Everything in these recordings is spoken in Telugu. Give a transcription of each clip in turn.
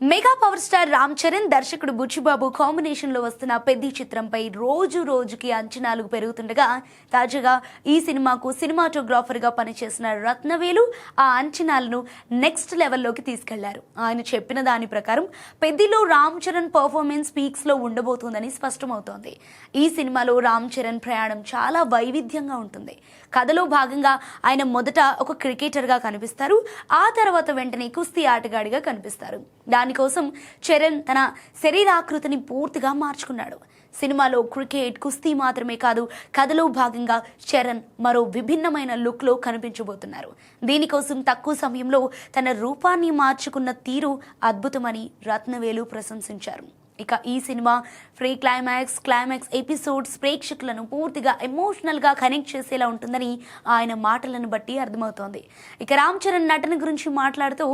Mega power star Ram Charan దర్శకుడు బుచ్చిబాబు కాంబినేషన్ లో వస్తున్న పెద్ది చిత్రంపై రోజు రోజుకి అంచనాలు పెరుగుతుండగా తాజాగా ఈ సినిమాకు సినిమాటోగ్రాఫర్ గా పనిచేసిన రత్నవేలు ఆ అంచనాలను నెక్స్ట్ లెవెల్లోకి తీసుకెళ్లారు. ఆయన చెప్పిన దాని ప్రకారం పెద్దిలో రామ్ చరణ్ పర్ఫార్మెన్స్ పీక్స్ లో ఉండబోతోందని స్పష్టమవుతోంది. ఈ సినిమాలో రామ్ చరణ్ ప్రయాణం చాలా వైవిధ్యంగా ఉంటుంది. కథలో భాగంగా ఆయన మొదట ఒక క్రికెటర్ గా కనిపిస్తారు. ఆ తర్వాత వెంటనే కుస్తీ ఆటగాడిగా కనిపిస్తారు. దానికోసం చరణ్ తన శరీరాకృతిని పూర్తిగా మార్చుకున్నాడు. సినిమాలో క్రికెట్, కుస్తీ మాత్రమే కాదు, కథలో భాగంగా చరణ్ మరో విభిన్నమైన లుక్లో కనిపించబోతున్నారు. దీనికోసం తక్కువ సమయంలో తన రూపాన్ని మార్చుకున్న తీరు అద్భుతమని రత్నవేలు ప్రశంసించారు. ఇక ఈ సినిమా ఫ్రీ క్లైమాక్స్ ఎపిసోడ్స్ ప్రేక్షకులను పూర్తిగా ఎమోషనల్గా కనెక్ట్ చేసేలా ఉంటుందని ఆయన మాటలను బట్టి అర్థమవుతోంది. ఇక రామ్ చరణ్ నటన గురించి మాట్లాడుతూ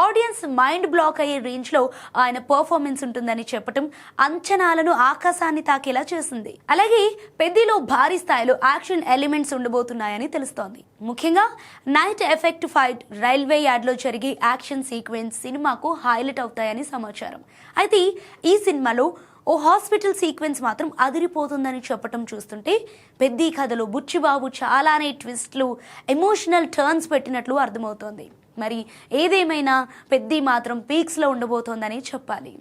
ఆడియన్స్ మైండ్ బ్లాక్ అయ్యే రేంజ్లో ఆయన పర్ఫార్మెన్స్ ఉంటుందని చెప్పటం అంచనాలను ఆకాశాన్ని తాకేలా చేసింది. అలాగే పెద్దిలో భారీ స్థాయిలో యాక్షన్ ఎలిమెంట్స్ ఉండబోతున్నాయని తెలుస్తోంది. ముఖ్యంగా నైట్ ఎఫెక్ట్ ఫైట్, రైల్వే యార్డ్లో జరిగే యాక్షన్ సీక్వెన్స్ సినిమాకు హైలైట్ అవుతాయని సమాచారం. అయితే ఈ సినిమాలో ఓ హాస్పిటల్ సీక్వెన్స్ మాత్రం అదిరిపోతుందని చెప్పటం చూస్తుంటే పెద్ది కథలో బుచ్చిబాబు చాలానే ట్విస్ట్లు, ఎమోషనల్ టర్న్స్ పెట్టినట్లు అర్థమవుతోంది. మరి ఏదేమైనా పెద్ది మాత్రం పీక్స్లో ఉండబోతోందని చెప్పాలి.